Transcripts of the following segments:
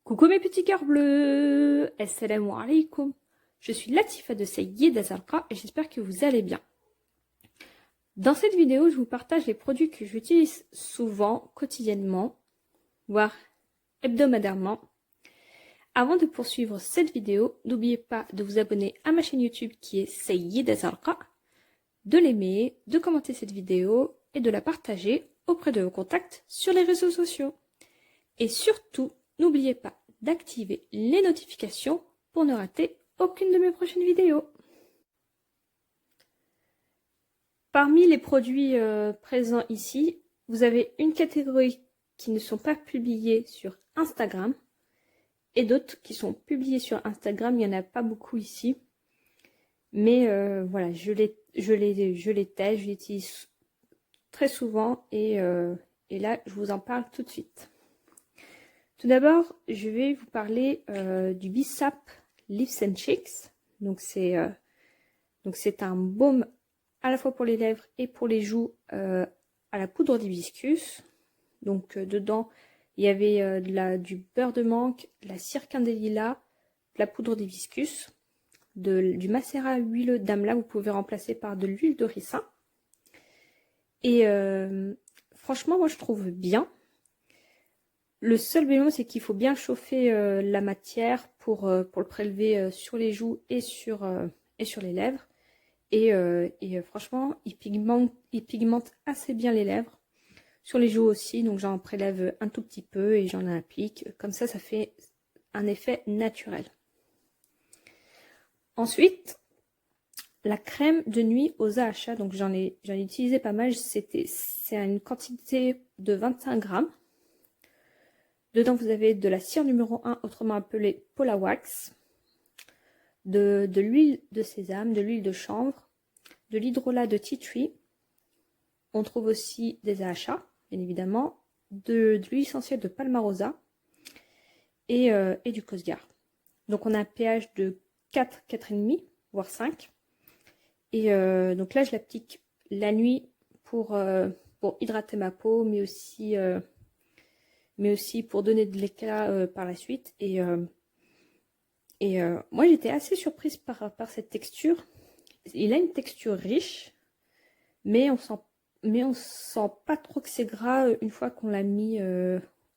Coucou mes petits cœurs bleus, assalamu alaikum. Je suis Latifa de Sayyida Zarqa et j'espère que vous allez bien. Dans cette vidéo, je vous partage les produits que j'utilise souvent, quotidiennement, voire hebdomadairement. Avant de poursuivre cette vidéo, n'oubliez pas de vous abonner à ma chaîne YouTube qui est Sayyida Zarqa, de l'aimer, de commenter cette vidéo et de la partager auprès de vos contacts sur les réseaux sociaux. Et surtout, n'oubliez pas d'activer les notifications pour ne rater aucune de mes prochaines vidéos. Parmi les produits présents ici, vous avez une catégorie qui ne sont pas publiés sur Instagram et d'autres qui sont publiés sur Instagram. Il n'y en a pas beaucoup ici. Mais voilà, je les teste, je les utilise très souvent et là, je vous en parle tout de suite. Tout d'abord, je vais vous parler du Bissap Lips and Cheeks. Donc c'est un baume à la fois pour les lèvres et pour les joues à la poudre d'hibiscus. Donc dedans, il y avait du beurre de menthe, de la cire candélila, de la poudre d'hibiscus, du macérat huileux d'amla. Vous pouvez remplacer par de l'huile de ricin. Et franchement, moi je trouve bien. Le seul bémol, c'est qu'il faut bien chauffer la matière pour le prélever sur les joues et sur les lèvres. Et franchement, il pigmente assez bien les lèvres. Sur les joues aussi, donc j'en prélève un tout petit peu et j'en applique. Comme ça fait un effet naturel. Ensuite, la crème de nuit aux AHA. Donc j'en ai utilisé pas mal. C'est une quantité de 25 grammes. Dedans, vous avez de la cire numéro 1, autrement appelée Pola Wax, de l'huile de sésame, de l'huile de chanvre, de l'hydrolat de tea tree. On trouve aussi des AHA, bien évidemment, de l'huile essentielle de Palmarosa et du Cosgar. Donc, on a un pH de 4, 4,5, voire 5. Et donc là, je l'applique la nuit pour hydrater ma peau, mais aussi pour donner de l'éclat par la suite. Et moi, j'étais assez surprise par cette texture. Il a une texture riche, mais on sent pas trop que c'est gras une fois qu'on l'a mis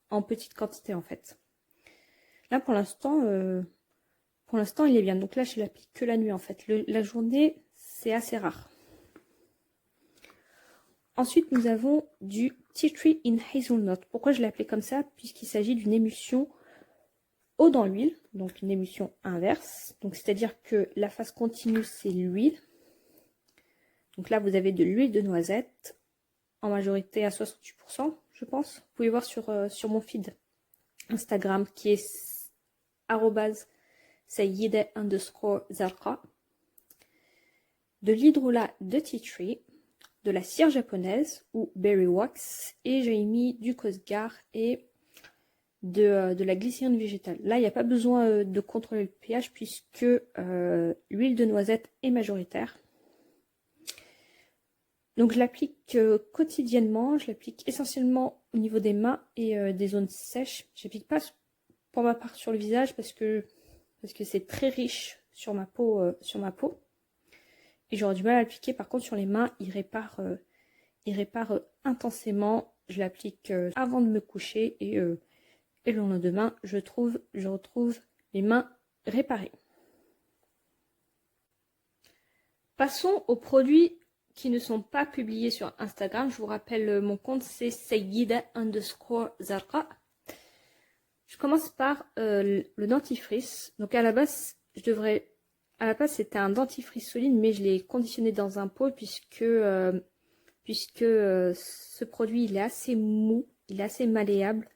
en petite quantité, en fait. Là, pour l'instant, il est bien. Donc là, je l'applique que la nuit, en fait. La journée, c'est assez rare. Ensuite, nous avons du Tea Tree in Hazelnut. Pourquoi je l'ai appelé comme ça? Puisqu'il s'agit d'une émulsion eau dans l'huile, donc une émulsion inverse. Donc c'est-à-dire que la phase continue, c'est l'huile. Donc là, vous avez de l'huile de noisette, en majorité à 68%, je pense. Vous pouvez voir sur mon feed Instagram qui est @sayyida_zarqa. De l'hydrolat de tea tree, de la cire japonaise ou berry wax, et j'ai mis du Cosgar et de la glycérine végétale. Là, il n'y a pas besoin de contrôler le pH puisque l'huile de noisette est majoritaire. Donc je l'applique quotidiennement, je l'applique essentiellement au niveau des mains et des zones sèches. Je n'applique pas pour ma part sur le visage parce que c'est très riche sur ma peau. Et j'aurais du mal à l'appliquer. Par contre, sur les mains, il répare intensément. Je l'applique avant de me coucher et le lendemain, je retrouve les mains réparées. Passons aux produits qui ne sont pas publiés sur Instagram. Je vous rappelle, mon compte, c'est Sayyida_Zarqa. Je commence par le dentifrice. Donc à la base, c'était un dentifrice solide, mais je l'ai conditionné dans un pot puisque ce produit, il est assez mou, il est assez malléable.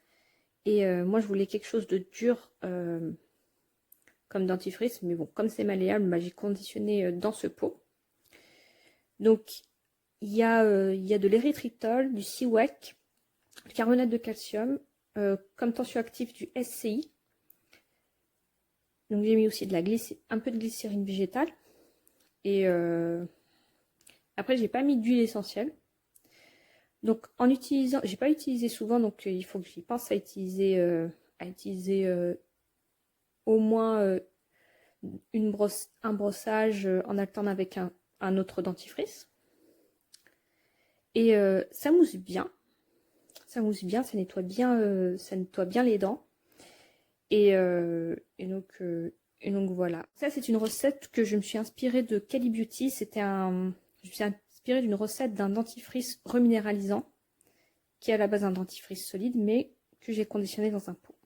Et moi, je voulais quelque chose de dur comme dentifrice. Mais bon, comme c'est malléable, bah, j'ai conditionné dans ce pot. Donc, il y a de l'érythritol, du Ciwek, du carbonate de calcium, comme tensioactif du SCI. Donc, j'ai mis aussi un peu de glycérine végétale. Et après, j'ai pas mis d'huile essentielle. Donc, en utilisant, j'ai pas utilisé souvent, donc il faut que j'y pense à utiliser à utiliser au moins un brossage en alternant avec un autre dentifrice. Et ça mousse bien. Ça mousse bien, ça nettoie bien les dents. Et donc voilà. Ça, c'est une recette que je me suis inspirée de Cali Beauty. Je me suis inspirée d'une recette d'un dentifrice reminéralisant, qui est à la base un dentifrice solide, mais que j'ai conditionné dans un pot.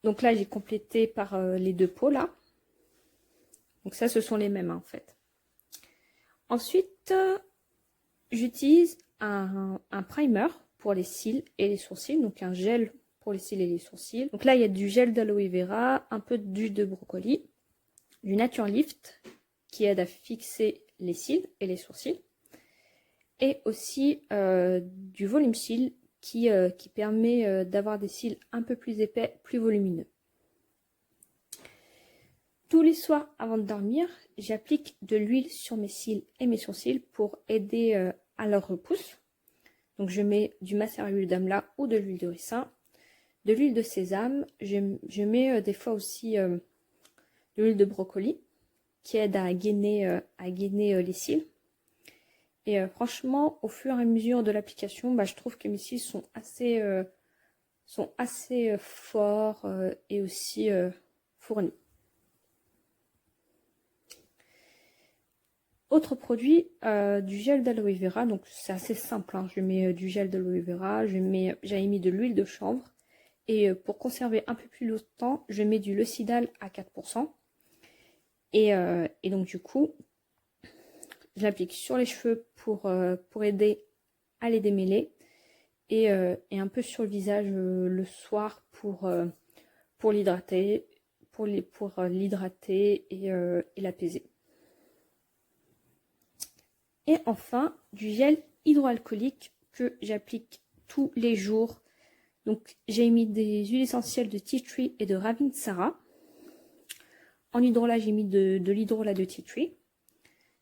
Donc là, j'ai complété par les 2 pots là. Donc ça, ce sont les mêmes en fait. Ensuite, j'utilise un primer pour les cils et les sourcils, donc un gel pour les cils et les sourcils. Donc là, il y a du gel d'aloe vera, un peu d'huile de brocoli, du Nature Lift qui aide à fixer les cils et les sourcils, et aussi du volume cils qui permet d'avoir des cils un peu plus épais, plus volumineux. Tous les soirs avant de dormir, j'applique de l'huile sur mes cils et mes sourcils pour aider à leur repousse. Donc je mets du mascara à huile d'amla ou de l'huile de ricin, de l'huile de sésame. Je mets des fois aussi de l'huile de brocoli qui aide à gainer les cils. Et franchement, au fur et à mesure de l'application, je trouve que mes cils sont assez forts et aussi fournis. Autre produit, du gel d'aloe vera. Donc c'est assez simple, hein. Je mets du gel d'aloe vera, j'avais mis de l'huile de chanvre. Et pour conserver un peu plus longtemps, je mets du Lucidal à 4%. Et donc du coup, je l'applique sur les cheveux pour aider à les démêler. Et un peu sur le visage le soir pour l'hydrater, et l'apaiser. Et enfin, du gel hydroalcoolique que j'applique tous les jours. Donc j'ai mis des huiles essentielles de tea tree et de Ravinsara. En hydrolat, j'ai mis de l'hydrolat de tea tree,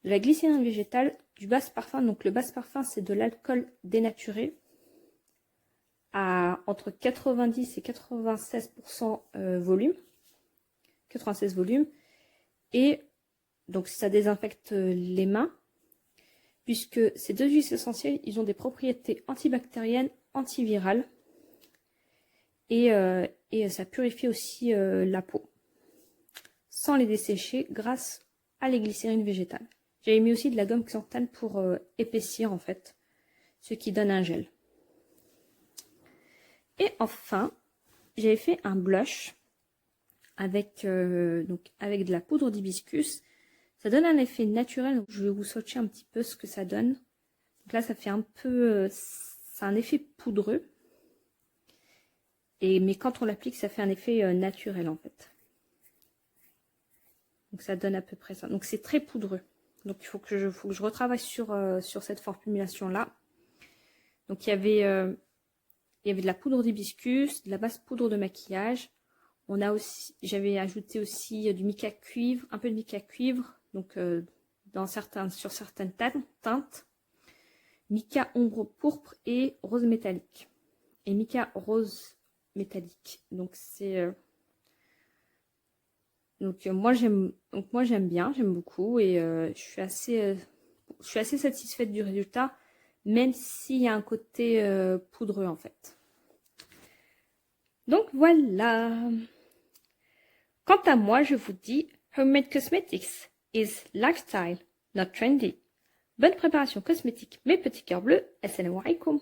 de la glycérine végétale, du base parfum. Donc le base parfum, c'est de l'alcool dénaturé à entre 90 et 96% volume. 96 volumes. Et donc ça désinfecte les mains, puisque ces 2 huiles essentielles, ils ont des propriétés antibactériennes, antivirales, et ça purifie aussi la peau, sans les dessécher grâce à les glycérines végétales. J'avais mis aussi de la gomme xanthane pour épaissir en fait, ce qui donne un gel. Et enfin, j'avais fait un blush avec de la poudre d'hibiscus. Ça donne un effet naturel, donc je vais vous swatcher un petit peu ce que ça donne. Donc là, ça fait un peu... c'est un effet poudreux. Mais quand on l'applique, ça fait un effet naturel, en fait. Donc ça donne à peu près ça. Donc c'est très poudreux. Donc il faut que je retravaille sur cette formulation-là. Donc il y avait de la poudre d'hibiscus, de la basse poudre de maquillage. J'avais ajouté aussi du mica cuivre, un peu de mica cuivre. Donc sur certaines teintes, mica ombre pourpre et rose métallique, et mica rose métallique. Donc c'est moi j'aime bien, j'aime beaucoup, et je suis assez satisfaite du résultat, même s'il y a un côté poudreux en fait. Donc voilà. Quant à moi, je vous dis Homemade Cosmetics is lifestyle, not trendy. Bonne préparation cosmétique, mes petits cœurs bleus. Assalamu alaikum.